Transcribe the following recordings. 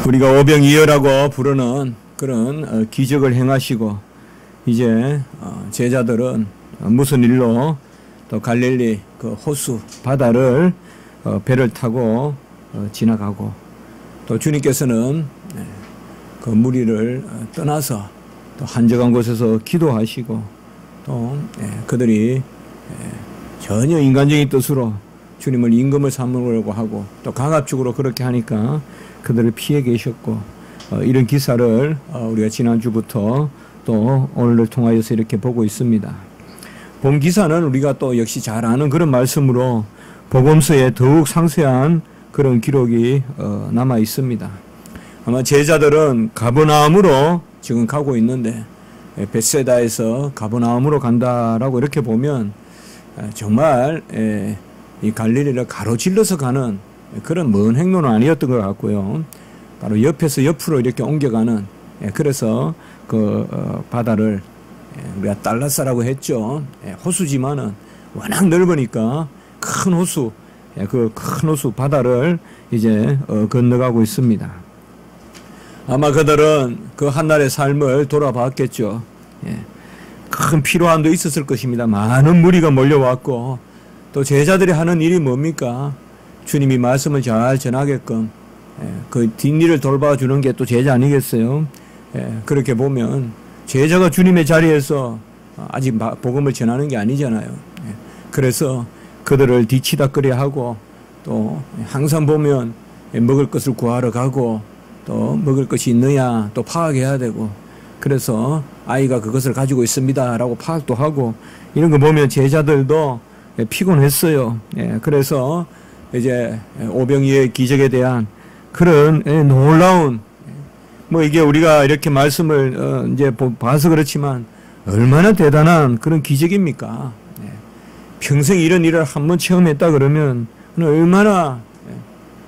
우리가 오병이어라고 부르는 그런 기적을 행하시고, 이제 제자들은 무슨 일로 또 갈릴리 그 호수 바다를 배를 타고 지나가고, 또 주님께서는 그 무리를 떠나서 또 한적한 곳에서 기도하시고, 또 그들이 전혀 인간적인 뜻으로 주님을 임금을 삼으려고 하고, 또 강압적으로 그렇게 하니까 그들을 피해 계셨고, 이런 기사를 우리가 지난주부터 또 오늘을 통하여서 이렇게 보고 있습니다. 본 기사는 우리가 또 역시 잘 아는 그런 말씀으로 복음서에 더욱 상세한 그런 기록이 남아 있습니다. 아마 제자들은 가버나움으로 지금 가고 있는데, 벳세다에서 가버나움으로 간다라고 이렇게 보면 정말 이 갈릴리를 가로질러서 가는 그런 먼 행로는 아니었던 것 같고요. 바로 옆에서 옆으로 이렇게 옮겨가는, 그래서 그 바다를 우리가 달라사라고 했죠. 호수지만은 워낙 넓으니까 큰 호수, 그 큰 호수 바다를 이제 건너가고 있습니다. 아마 그들은 그 한날의 삶을 돌아봤겠죠. 큰 피로함도 있었을 것입니다. 많은 무리가 몰려왔고, 또 제자들이 하는 일이 뭡니까? 주님이 말씀을 잘 전하게끔 그 뒷일을 돌봐주는 게 또 제자 아니겠어요? 그렇게 보면 제자가 주님의 자리에서 아직 복음을 전하는 게 아니잖아요. 그래서 그들을 뒤치다꺼리 하고, 또 항상 보면 먹을 것을 구하러 가고, 또 먹을 것이 있느냐 또 파악해야 되고, 그래서 아이가 그것을 가지고 있습니다 라고 파악도 하고, 이런 거 보면 제자들도 피곤했어요. 그래서 이제 오병이어의 기적에 대한 그런 놀라운, 뭐 이게 우리가 이렇게 말씀을 이제 봐서 그렇지만 얼마나 대단한 그런 기적입니까? 평생 이런 일을 한번 체험했다 그러면 얼마나,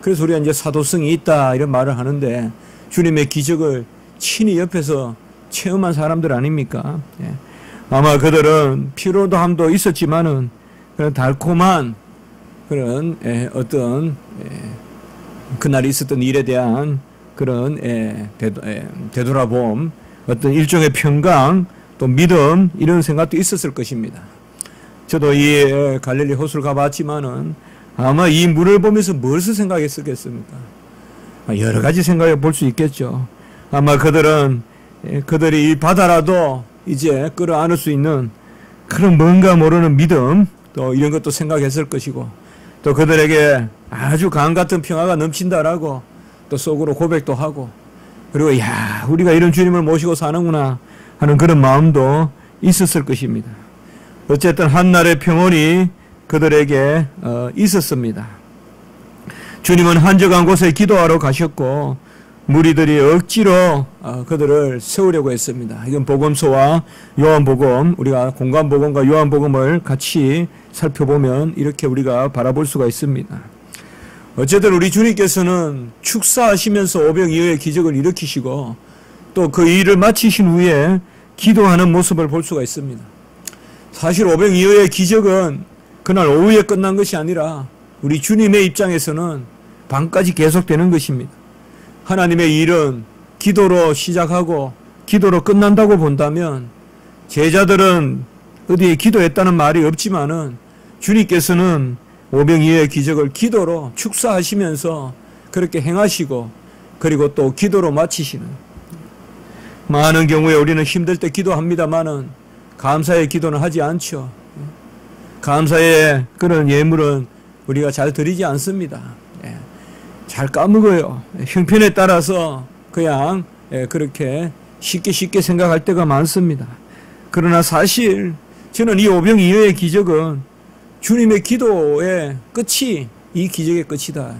그래서 우리가 이제 사도성이 있다 이런 말을 하는데, 주님의 기적을 친히 옆에서 체험한 사람들 아닙니까? 아마 그들은 피로도함도 있었지만은 그런 달콤한 그런 어떤 그날 있었던 일에 대한 그런 되돌아봄, 어떤 일종의 평강, 또 믿음, 이런 생각도 있었을 것입니다. 저도 이 갈릴리 호수를 가봤지만은 아마 이 물을 보면서 무엇을 생각했었겠습니까? 여러 가지 생각해 볼 수 있겠죠. 아마 그들이 이 바다라도 이제 끌어안을 수 있는 그런 뭔가 모르는 믿음, 또 이런 것도 생각했을 것이고, 또 그들에게 아주 강 같은 평화가 넘친다라고 또 속으로 고백도 하고, 그리고 야, 우리가 이런 주님을 모시고 사는구나 하는 그런 마음도 있었을 것입니다. 어쨌든 한날의 평온이 그들에게 있었습니다. 주님은 한적한 곳에 기도하러 가셨고, 무리들이 억지로 그들을 세우려고 했습니다. 이건 복음서와 요한복음, 우리가 공관복음과 요한복음을 같이 살펴보면 이렇게 우리가 바라볼 수가 있습니다. 어쨌든 우리 주님께서는 축사하시면서 오병이어의 기적을 일으키시고, 또 그 일을 마치신 후에 기도하는 모습을 볼 수가 있습니다. 사실 오병이어의 기적은 그날 오후에 끝난 것이 아니라 우리 주님의 입장에서는 밤까지 계속되는 것입니다. 하나님의 일은 기도로 시작하고 기도로 끝난다고 본다면, 제자들은 어디에 기도했다는 말이 없지만은 주님께서는 오병이어의 기적을 기도로 축사하시면서 그렇게 행하시고, 그리고 또 기도로 마치시는, 많은 경우에 우리는 힘들 때 기도합니다마는 감사의 기도는 하지 않죠. 감사의 그런 예물은 우리가 잘 드리지 않습니다. 잘 까먹어요. 형편에 따라서 그냥 그렇게 쉽게 생각할 때가 많습니다. 그러나 사실 저는 이 오병이어의 기적은 주님의 기도의 끝이 이 기적의 끝이다.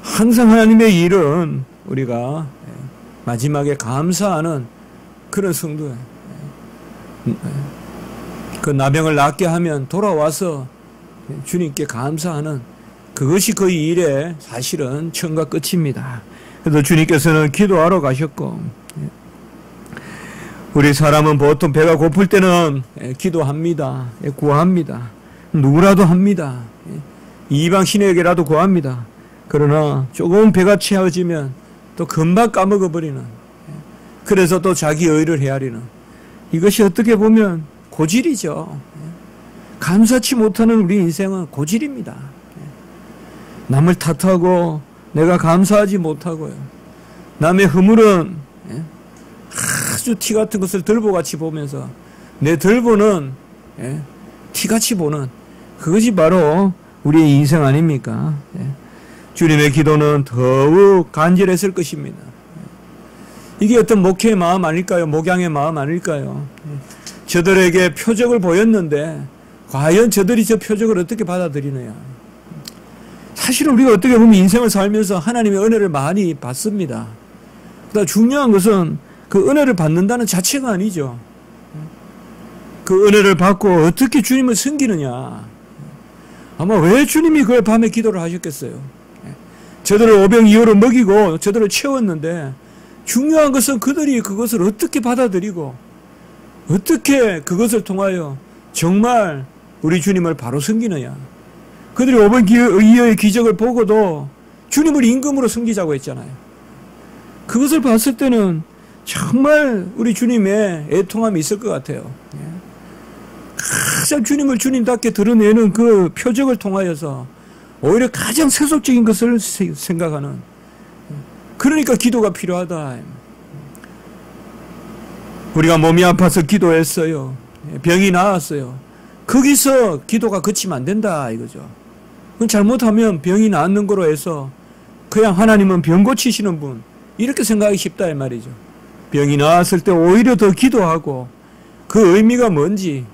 항상 하나님의 일은 우리가 마지막에 감사하는 그런 성도예요. 그 나병을 낫게 하면 돌아와서 주님께 감사하는, 그것이 그 일의 사실은 처음과 끝입니다. 그래서 주님께서는 기도하러 가셨고, 우리 사람은 보통 배가 고플 때는 기도합니다. 구합니다. 누구라도 합니다. 이방 신에게라도 구합니다. 그러나 조금 배가 채워지면 또 금방 까먹어 버리는, 그래서 또 자기 의를 헤아리는, 이것이 어떻게 보면 고질이죠. 감사치 못하는 우리 인생은 고질입니다. 남을 탓하고 내가 감사하지 못하고요. 남의 허물은 아주 티 같은 것을 들보같이 보면서 내 들보는 티같이 보는, 그것이 바로 우리의 인생 아닙니까? 주님의 기도는 더욱 간절했을 것입니다. 이게 어떤 목회의 마음 아닐까요? 목양의 마음 아닐까요? 저들에게 표적을 보였는데 과연 저들이 저 표적을 어떻게 받아들이느냐. 사실 우리가 어떻게 보면 인생을 살면서 하나님의 은혜를 많이 받습니다. 그러나 중요한 것은 그 은혜를 받는다는 자체가 아니죠. 그 은혜를 받고 어떻게 주님을 섬기느냐. 아마 왜 주님이 그 밤에 기도를 하셨겠어요. 저들을 오병이어로 먹이고 저들을 채웠는데 중요한 것은 그들이 그것을 어떻게 받아들이고 어떻게 그것을 통하여 정말 우리 주님을 바로 섬기느냐. 그들이 오병이어의 기적을 보고도 주님을 임금으로 섬기자고 했잖아요. 그것을 봤을 때는 정말 우리 주님의 애통함이 있을 것 같아요. 가장 주님을 주님답게 드러내는 그 표적을 통하여서 오히려 가장 세속적인 것을 생각하는, 그러니까 기도가 필요하다. 우리가 몸이 아파서 기도했어요. 병이 나았어요. 거기서 기도가 그치면 안 된다 이거죠. 잘못하면 병이 낫는 거로 해서 그냥 하나님은 병 고치시는 분 이렇게 생각하기 쉽다 이 말이죠. 병이 나았을 때 오히려 더 기도하고 그 의미가 뭔지,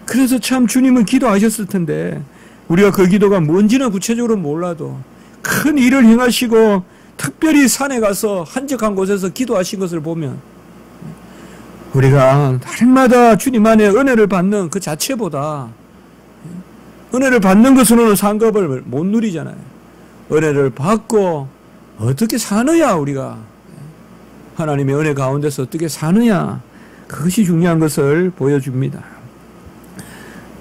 그래서 참 주님은 기도하셨을 텐데 우리가 그 기도가 뭔지는 구체적으로 몰라도 큰 일을 행하시고 특별히 산에 가서 한적한 곳에서 기도하신 것을 보면 우리가 날마다 주님 안에 은혜를 받는 그 자체보다, 은혜를 받는 것으로는 상급을 못 누리잖아요. 은혜를 받고 어떻게 사느냐, 우리가 하나님의 은혜 가운데서 어떻게 사느냐, 그것이 중요한 것을 보여줍니다.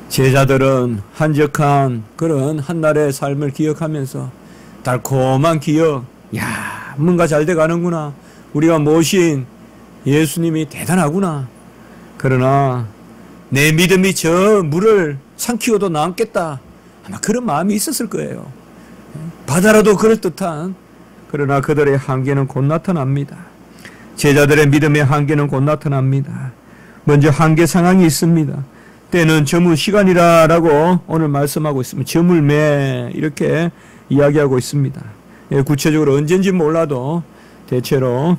제자들은 한적한 그런 한날의 삶을 기억하면서 달콤한 기억, 야, 뭔가 잘 돼가는구나, 우리가 모신 예수님이 대단하구나, 그러나 내 믿음이 저 물을 삼키고도 남겠다, 아마 그런 마음이 있었을 거예요. 바다라도 그럴듯한, 그러나 그들의 한계는 곧 나타납니다. 제자들의 믿음의 한계는 곧 나타납니다. 먼저 한계 상황이 있습니다. 때는 저물 시간이라고 오늘 말씀하고 있습니다. 저물매 이렇게 이야기하고 있습니다. 구체적으로 언제인지 몰라도 대체로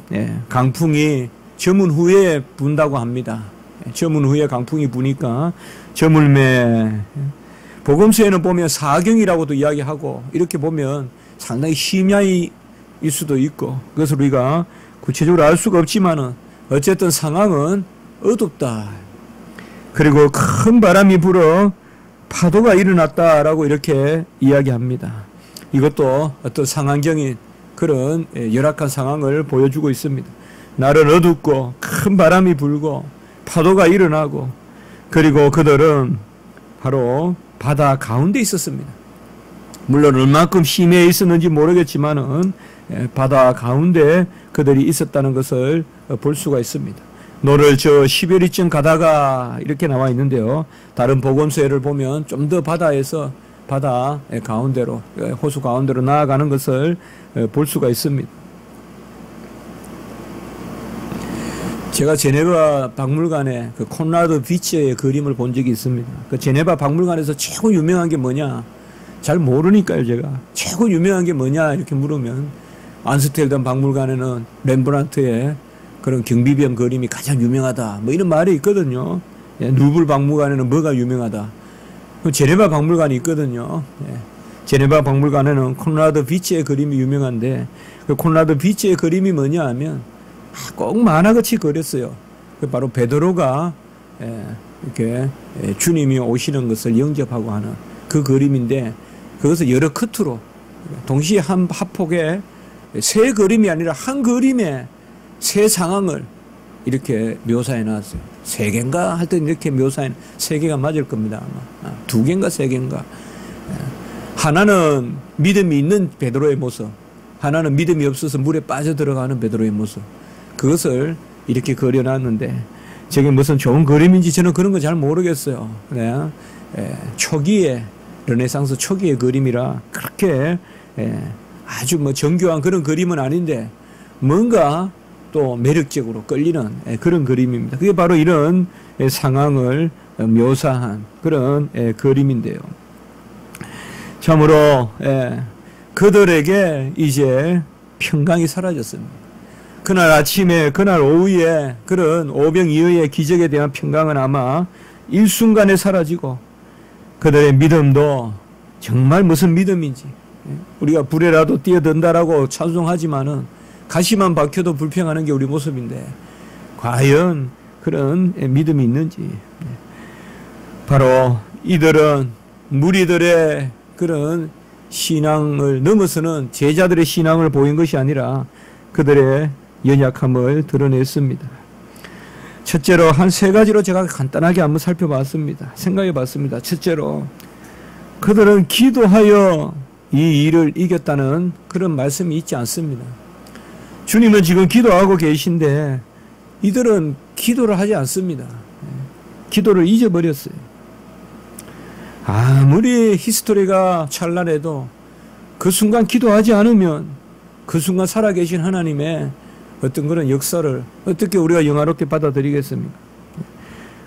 강풍이 저문 후에 분다고 합니다. 저문 후에 강풍이 부니까 저물매. 복음서에는 보면 사경이라고도 이야기하고, 이렇게 보면 상당히 심야일 수도 있고, 그것을 우리가 구체적으로 알 수가 없지만은 어쨌든 상황은 어둡다. 그리고 큰 바람이 불어 파도가 일어났다라고 이렇게 이야기합니다. 이것도 어떤 상황적인 그런 열악한 상황을 보여주고 있습니다. 날은 어둡고 큰 바람이 불고 파도가 일어나고, 그리고 그들은 바로 바다 가운데 있었습니다. 물론 얼마큼 심해 있었는지 모르겠지만은 바다 가운데 그들이 있었다는 것을 볼 수가 있습니다. 노를 저 10여리쯤 가다가 이렇게 나와 있는데요. 다른 복음서를 보면 좀 더 바다에서 바다 가운데로, 호수 가운데로 나아가는 것을 볼 수가 있습니다. 제가 제네바 박물관에 그 콘라드 비치의 그림을 본 적이 있습니다. 그 제네바 박물관에서 최고 유명한 게 뭐냐? 잘 모르니까요, 제가. 최고 유명한 게 뭐냐? 이렇게 물으면 암스테르담 박물관에는 렘브란트의 그런 경비병 그림이 가장 유명하다, 뭐 이런 말이 있거든요. 루블 박물관에는 뭐가 유명하다. 제네바 박물관이 있거든요. 제네바 박물관에는 콘라드 비치의 그림이 유명한데, 그 콘라드 비치의 그림이 뭐냐 하면 꼭 만화같이 그렸어요. 바로 베드로가 이렇게 주님이 오시는 것을 영접하고 하는 그 그림인데, 그것을 여러 컷으로 동시에 한 합폭에 세 그림이 아니라 한 그림에 세 상황을 이렇게 묘사해 놨어요. 세 개인가 할 때 이렇게 묘사해, 세 개가 맞을 겁니다. 아마. 두 개인가 세 개인가. 하나는 믿음이 있는 베드로의 모습, 하나는 믿음이 없어서 물에 빠져들어가는 베드로의 모습. 그것을 이렇게 그려놨는데 저게 무슨 좋은 그림인지 저는 그런 거 잘 모르겠어요. 그냥 초기에 르네상스 초기의 그림이라 그렇게 아주 뭐 정교한 그런 그림은 아닌데 뭔가 또 매력적으로 끌리는 그런 그림입니다. 그게 바로 이런 상황을 묘사한 그런 그림인데요. 참으로 그들에게 이제 평강이 사라졌습니다. 그날 아침에 그날 오후에 그런 오병이어의 기적에 대한 평강은 아마 일순간에 사라지고 그들의 믿음도 정말 무슨 믿음인지 우리가 불에라도 뛰어든다라고 찬송하지만은 가시만 박혀도 불평하는 게 우리 모습인데 과연 그런 믿음이 있는지. 바로 이들은 무리들의 그런 신앙을 넘어서는 제자들의 신앙을 보인 것이 아니라 그들의 연약함을 드러냈습니다. 첫째로 한 세 가지로 제가 간단하게 한번 살펴봤습니다. 생각해 봤습니다. 첫째로 그들은 기도하여 이 일을 이겼다는 그런 말씀이 있지 않습니다. 주님은 지금 기도하고 계신데 이들은 기도를 하지 않습니다. 기도를 잊어버렸어요. 아무리 히스토리가 찬란해도 그 순간 기도하지 않으면 그 순간 살아계신 하나님의 어떤 그런 역사를 어떻게 우리가 영화롭게 받아들이겠습니까?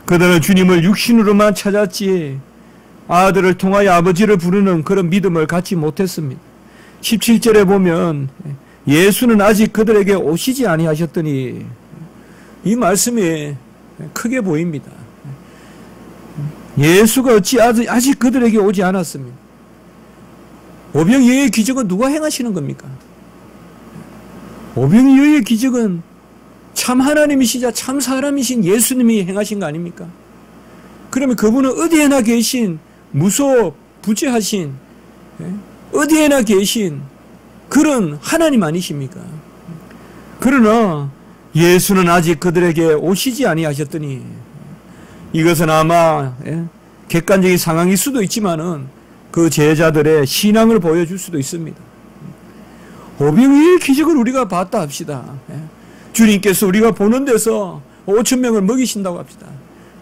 그들은 주님을 육신으로만 찾았지 아들을 통하여 아버지를 부르는 그런 믿음을 갖지 못했습니다. 17절에 보면 예수는 아직 그들에게 오시지 아니하셨더니 이 말씀이 크게 보입니다. 예수가 어찌 아직 그들에게 오지 않았습니다. 오병이어의 기적은 누가 행하시는 겁니까? 오병이어의 기적은 참 하나님이시자 참 사람이신 예수님이 행하신 거 아닙니까? 그러면 그분은 어디에나 계신 무소부재하신 어디에나 계신 그런 하나님 아니십니까? 그러나 예수는 아직 그들에게 오시지 아니하셨더니 이것은 아마 객관적인 상황일 수도 있지만은 그 제자들의 신앙을 보여줄 수도 있습니다. 오병이어의 기적을 우리가 봤다 합시다. 주님께서 우리가 보는 데서 5,000명을 먹이신다고 합시다.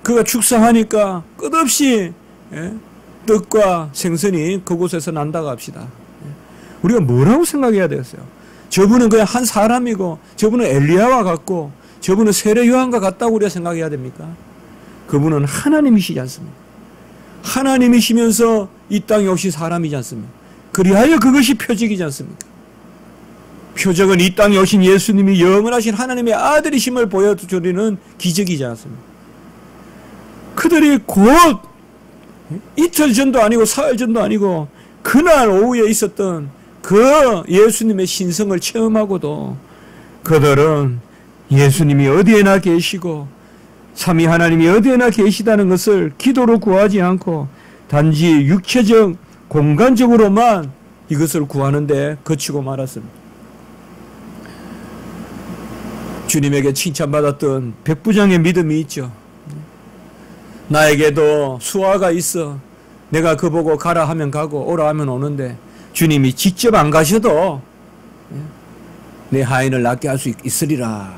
그가 축사하니까 끝없이 떡과 생선이 그곳에서 난다고 합시다. 우리가 뭐라고 생각해야 되겠어요? 저분은 그냥 한 사람이고 저분은 엘리야와 같고 저분은 세례 요한과 같다고 우리가 생각해야 됩니까? 그분은 하나님이시지 않습니까? 하나님이시면서 이 땅에 오신 사람이지 않습니까? 그리하여 그것이 표적이지 않습니까? 표적은 이 땅에 오신 예수님이 영원하신 하나님의 아들이심을 보여주리는 기적이지 않습니까? 그들이 곧 이틀 전도 아니고 사흘 전도 아니고 그날 오후에 있었던 그 예수님의 신성을 체험하고도 그들은 예수님이 어디에나 계시고 삼위 하나님이 어디에나 계시다는 것을 기도로 구하지 않고 단지 육체적 공간적으로만 이것을 구하는데 그치고 말았습니다. 주님에게 칭찬받았던 백부장의 믿음이 있죠. 나에게도 수하가 있어. 내가 그 보고 가라 하면 가고 오라 하면 오는데 주님이 직접 안 가셔도 내 하인을 낫게 할 수 있으리라.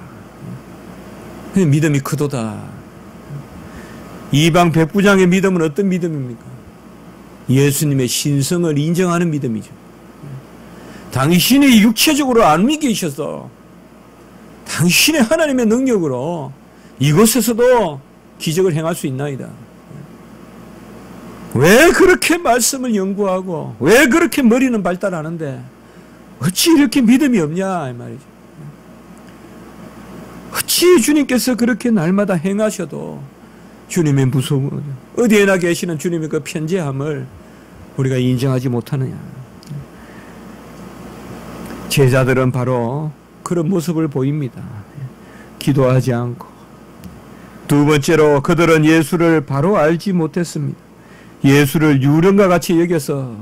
믿음이 크도다. 이방 백부장의 믿음은 어떤 믿음입니까? 예수님의 신성을 인정하는 믿음이죠. 당신이 육체적으로 안 믿기셔서 당신의 하나님의 능력으로 이곳에서도 기적을 행할 수 있나이다. 왜 그렇게 말씀을 연구하고 왜 그렇게 머리는 발달하는데 어찌 이렇게 믿음이 없냐 이 말이죠. 어찌 주님께서 그렇게 날마다 행하셔도 주님의 무서운 어디에나 계시는 주님의 그 편재함을 우리가 인정하지 못하느냐. 제자들은 바로 그런 모습을 보입니다. 기도하지 않고. 두 번째로 그들은 예수를 바로 알지 못했습니다. 예수를 유령과 같이 여겨서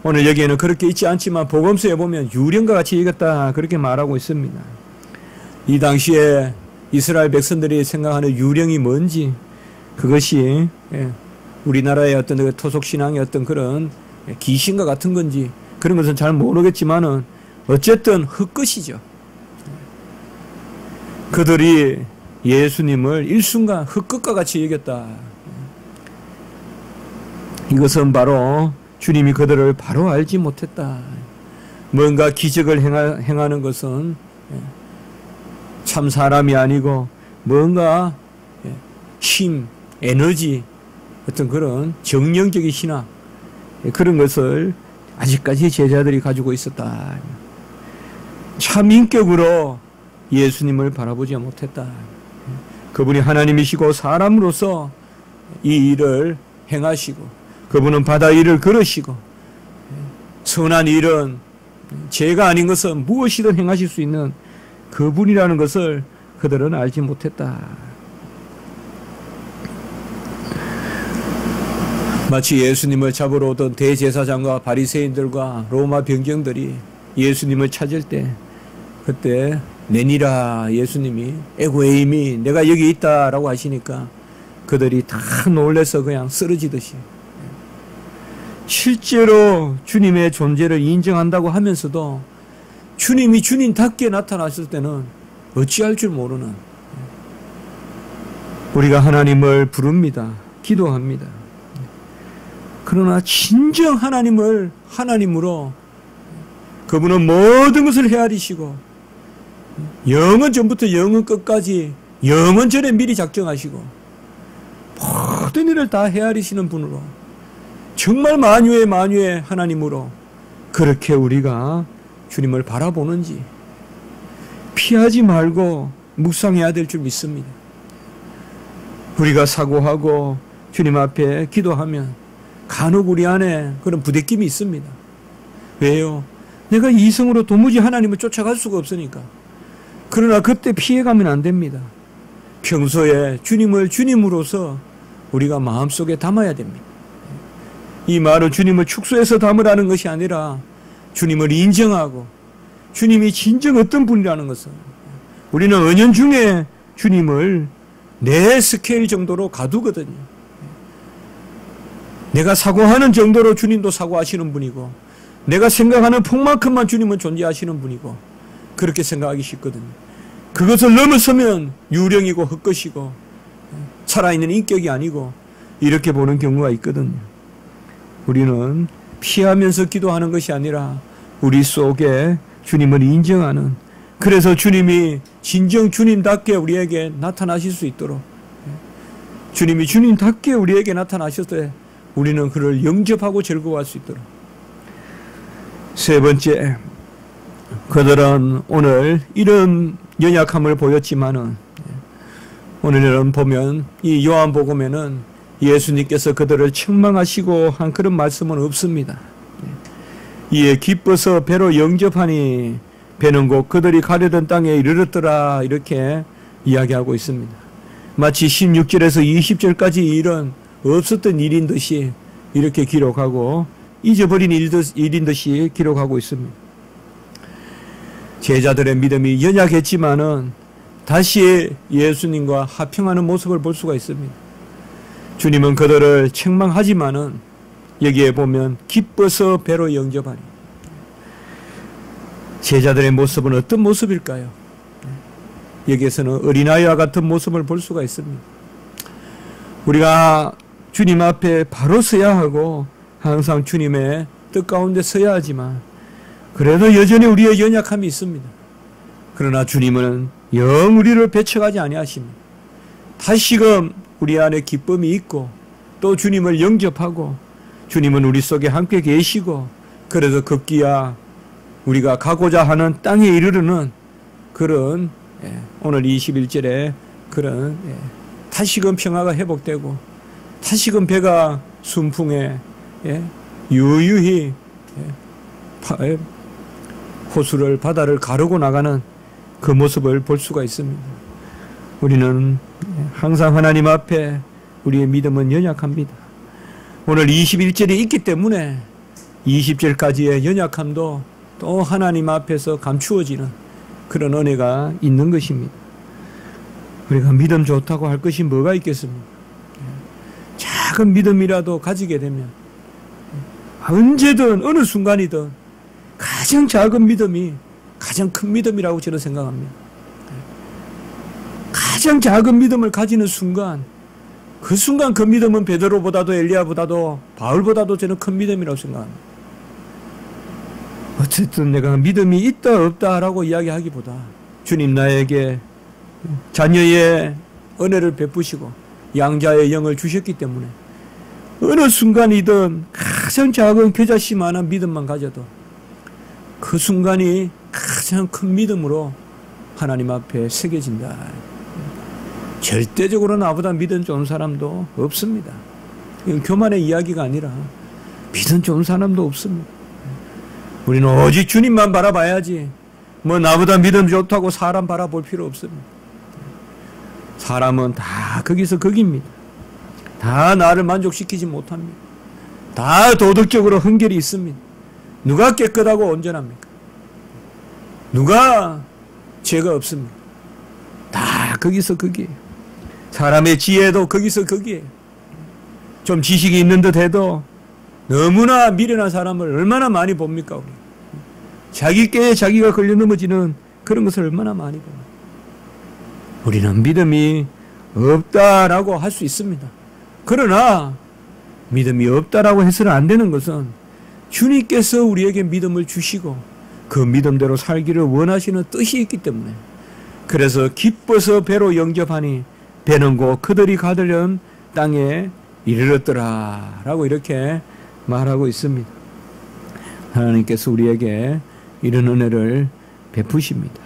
오늘 여기에는 그렇게 있지 않지만 복음서에 보면 유령과 같이 여겼다 그렇게 말하고 있습니다. 이 당시에 이스라엘 백성들이 생각하는 유령이 뭔지 그것이 우리나라의 어떤 토속신앙의 어떤 그런 귀신과 같은 건지 그런 것은 잘 모르겠지만은 어쨌든 흙끝이죠. 그들이 예수님을 일순간 흙끝과 같이 여겼다. 이것은 바로 주님이 그들을 바로 알지 못했다. 뭔가 기적을 행하는 것은 참 사람이 아니고 뭔가 힘, 에너지, 어떤 그런 정령적인 신학, 그런 것을 아직까지 제자들이 가지고 있었다. 참 인격으로 예수님을 바라보지 못했다. 그분이 하나님이시고 사람으로서 이 일을 행하시고, 그분은 바다 위를 걸으시고, 선한 일은 죄가 아닌 것은 무엇이든 행하실 수 있는 그분이라는 것을 그들은 알지 못했다. 마치 예수님을 잡으러 오던 대제사장과 바리새인들과 로마 병정들이 예수님을 찾을 때, 그때 내니라 예수님이 에고에임이 내가 여기 있다라고 하시니까 그들이 다 놀래서 그냥 쓰러지듯이, 실제로 주님의 존재를 인정한다고 하면서도 주님이 주님답게 나타났을 때는 어찌할 줄 모르는, 우리가 하나님을 부릅니다. 기도합니다. 그러나 진정 하나님을 하나님으로, 그분은 모든 것을 헤아리시고 영원 전부터 영원 끝까지 영원 전에 미리 작정하시고 모든 일을 다 헤아리시는 분으로, 정말 만유의 만유의 하나님으로 그렇게 우리가 주님을 바라보는지 피하지 말고 묵상해야 될 줄 믿습니다. 우리가 사고하고 주님 앞에 기도하면 간혹 우리 안에 그런 부대낌이 있습니다. 왜요? 내가 이성으로 도무지 하나님을 쫓아갈 수가 없으니까. 그러나 그때 피해가면 안 됩니다. 평소에 주님을 주님으로서 우리가 마음속에 담아야 됩니다. 이 말은 주님을 축소해서 담으라는 것이 아니라 주님을 인정하고 주님이 진정 어떤 분이라는 것을, 우리는 은연중에 주님을 내 스케일 정도로 가두거든요. 내가 사고하는 정도로 주님도 사고하시는 분이고, 내가 생각하는 폭만큼만 주님은 존재하시는 분이고, 그렇게 생각하기 쉽거든요. 그것을 넘어서면 유령이고 헛것이고 살아있는 인격이 아니고 이렇게 보는 경우가 있거든요. 우리는 피하면서 기도하는 것이 아니라 우리 속에 주님을 인정하는, 그래서 주님이 진정 주님답게 우리에게 나타나실 수 있도록, 주님이 주님답게 우리에게 나타나실 때 우리는 그를 영접하고 즐거워할 수 있도록. 세 번째, 그들은 오늘 이런 연약함을 보였지만은, 오늘은 보면 이 요한복음에는 예수님께서 그들을 책망하시고 한 그런 말씀은 없습니다. 이에 기뻐서 배로 영접하니 배는 곧 그들이 가려던 땅에 이르렀더라, 이렇게 이야기하고 있습니다. 마치 16절에서 20절까지 일은 없었던 일인 듯이 이렇게 기록하고 잊어버린 일인 듯이 기록하고 있습니다. 제자들의 믿음이 연약했지만은 다시 예수님과 화평하는 모습을 볼 수가 있습니다. 주님은 그들을 책망하지만은 여기에 보면 기뻐서 배로 영접하니, 제자들의 모습은 어떤 모습일까요? 여기에서는 어린아이와 같은 모습을 볼 수가 있습니다. 우리가 주님 앞에 바로 서야 하고 항상 주님의 뜻 가운데 서야 하지만 그래도 여전히 우리의 연약함이 있습니다. 그러나 주님은 영 우리를 배척하지 아니하십니다. 다시금 우리 안에 기쁨이 있고 또 주님을 영접하고 주님은 우리 속에 함께 계시고, 그래서 급기야 우리가 가고자 하는 땅에 이르르는 그런 오늘 21절에 그런 다시금 평화가 회복되고 다시금 배가 순풍에 유유히 호수를 바다를 가르고 나가는 그 모습을 볼 수가 있습니다. 우리는 항상 하나님 앞에 우리의 믿음은 연약합니다. 오늘 21절이 있기 때문에 20절까지의 연약함도 또 하나님 앞에서 감추어지는 그런 은혜가 있는 것입니다. 우리가 믿음 좋다고 할 것이 뭐가 있겠습니까? 작은 믿음이라도 가지게 되면 언제든 어느 순간이든 가장 가장 작은 믿음이 가장 큰 믿음이라고 저는 생각합니다. 가장 작은 믿음을 가지는 순간, 그 순간 그 믿음은 베드로보다도 엘리야보다도 바울보다도 저는 큰 믿음이라고 생각합니다. 어쨌든 내가 믿음이 있다 없다라고 이야기하기보다 주님 나에게 자녀의 은혜를 베푸시고 양자의 영을 주셨기 때문에 어느 순간이든 가장 작은 겨자씨만한 믿음만 가져도 그 순간이 가장 큰 믿음으로 하나님 앞에 새겨진다. 절대적으로 나보다 믿음 좋은 사람도 없습니다. 이건 교만의 이야기가 아니라 믿음 좋은 사람도 없습니다. 우리는 오직 주님만 바라봐야지 뭐 나보다 믿음 좋다고 사람 바라볼 필요 없습니다. 사람은 다 거기서 거기입니다. 다 나를 만족시키지 못합니다. 다 도덕적으로 한결이 있습니다. 누가 깨끗하고 온전합니까? 누가 죄가 없습니다. 다 거기서 거기에요. 사람의 지혜도 거기서 거기에요. 좀 지식이 있는 듯 해도 너무나 미련한 사람을 얼마나 많이 봅니까? 우리 자기 깨에 자기가 걸려 넘어지는 그런 것을 얼마나 많이 봅니까? 우리는 믿음이 없다라고 할 수 있습니다. 그러나 믿음이 없다라고 해서는 안 되는 것은 주님께서 우리에게 믿음을 주시고 그 믿음대로 살기를 원하시는 뜻이 있기 때문에, 그래서 기뻐서 배로 영접하니 배는 곧 그들이 가려던 땅에 이르렀더라 라고 이렇게 말하고 있습니다. 하나님께서 우리에게 이런 은혜를 베푸십니다.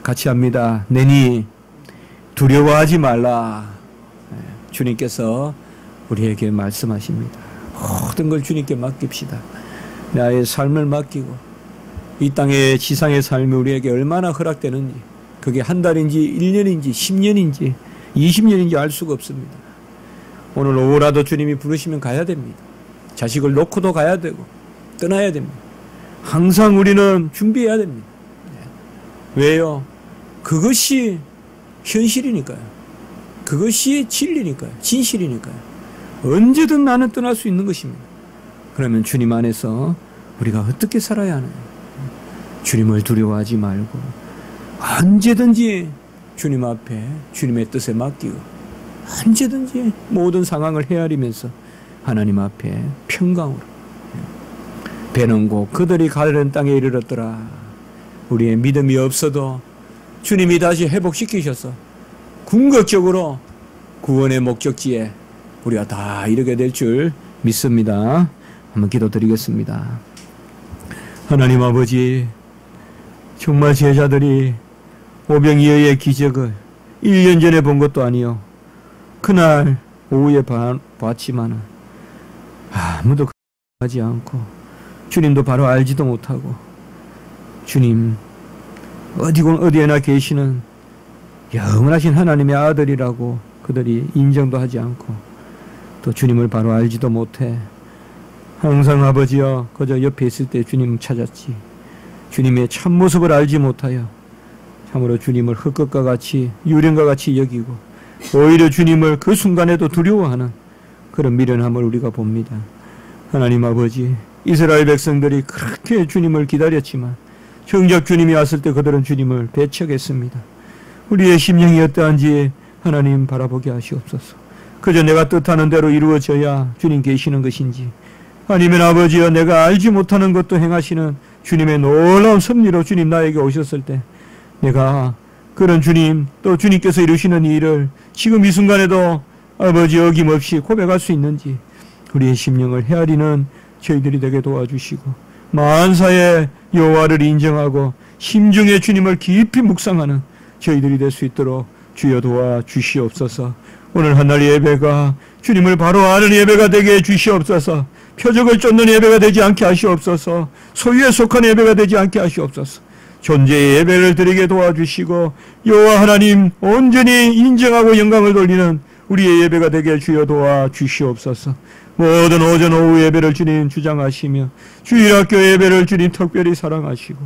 같이 합니다. 내니 두려워하지 말라. 주님께서 우리에게 말씀하십니다. 모든 걸 주님께 맡깁시다. 나의 삶을 맡기고 이 땅의 지상의 삶이 우리에게 얼마나 허락되는지, 그게 한 달인지 1년인지 10년인지 20년인지 알 수가 없습니다. 오늘 오후라도 주님이 부르시면 가야 됩니다. 자식을 놓고도 가야 되고 떠나야 됩니다. 항상 우리는 준비해야 됩니다. 왜요? 그것이 현실이니까요. 그것이 진리니까요. 진실이니까요. 언제든 나는 떠날 수 있는 것입니다. 그러면 주님 안에서 우리가 어떻게 살아야 하느냐? 주님을 두려워하지 말고 언제든지 주님 앞에 주님의 뜻에 맡기고 언제든지 모든 상황을 헤아리면서 하나님 앞에 평강으로, 배는 곧 그들이 가려는 땅에 이르렀더라. 우리의 믿음이 없어도 주님이 다시 회복시키셔서 궁극적으로 구원의 목적지에 우리가 다 이르게 될 줄 믿습니다. 한번 기도드리겠습니다. 하나님 아버지, 정말 제자들이 오병이어의 기적을 1년 전에 본 것도 아니요, 그날 오후에 봤지만 아무도 하지 않고 주님도 바로 알지도 못하고 주님 어디에나 계시는 영원하신 하나님의 아들이라고 그들이 인정도 하지 않고 또 주님을 바로 알지도 못해 항상 아버지여 그저 옆에 있을 때 주님 찾았지, 주님의 참모습을 알지 못하여 참으로 주님을 흙것과 같이 유령과 같이 여기고 오히려 주님을 그 순간에도 두려워하는 그런 미련함을 우리가 봅니다. 하나님 아버지, 이스라엘 백성들이 그렇게 주님을 기다렸지만 정작 주님이 왔을 때 그들은 주님을 배척했습니다. 우리의 심령이 어떠한지 하나님 바라보게 하시옵소서. 그저 내가 뜻하는 대로 이루어져야 주님 계시는 것인지, 아니면 아버지여 내가 알지 못하는 것도 행하시는 주님의 놀라운 섭리로 주님 나에게 오셨을 때 내가 그런 주님, 또 주님께서 이루시는 이 일을 지금 이 순간에도 아버지 어김없이 고백할 수 있는지 우리의 심령을 헤아리는 저희들이 되게 도와주시고, 만사의 여호와를 인정하고 심중에 주님을 깊이 묵상하는 저희들이 될 수 있도록 주여 도와주시옵소서. 오늘 한날 예배가 주님을 바로 아는 예배가 되게 해주시옵소서. 표적을 쫓는 예배가 되지 않게 하시옵소서. 소유에 속한 예배가 되지 않게 하시옵소서. 존재의 예배를 드리게 도와주시고 여호와 하나님 온전히 인정하고 영광을 돌리는 우리의 예배가 되게 주여 도와주시옵소서. 모든 오전 오후 예배를 주님 주장하시며 주일학교 예배를 주님 특별히 사랑하시고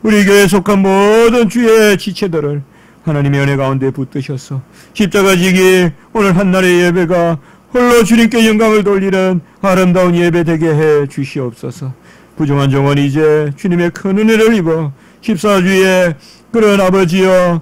우리 교회에 속한 모든 주의 지체들을 하나님의 은혜 가운데 붙드셔서 십자가 지기 오늘 한날의 예배가 홀로 주님께 영광을 돌리는 아름다운 예배 되게 해 주시옵소서. 부정한 종은 이제 주님의 큰 은혜를 입어 14주에 그런 아버지여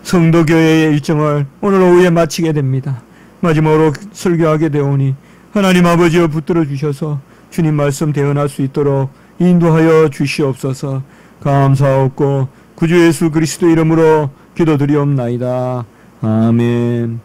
성도교회의 일정을 오늘 오후에 마치게 됩니다. 마지막으로 설교하게 되오니 하나님 아버지여 붙들어 주셔서 주님 말씀 대언할 수 있도록 인도하여 주시옵소서. 감사하옵고 구주 예수 그리스도 이름으로 기도드리옵나이다. 아멘.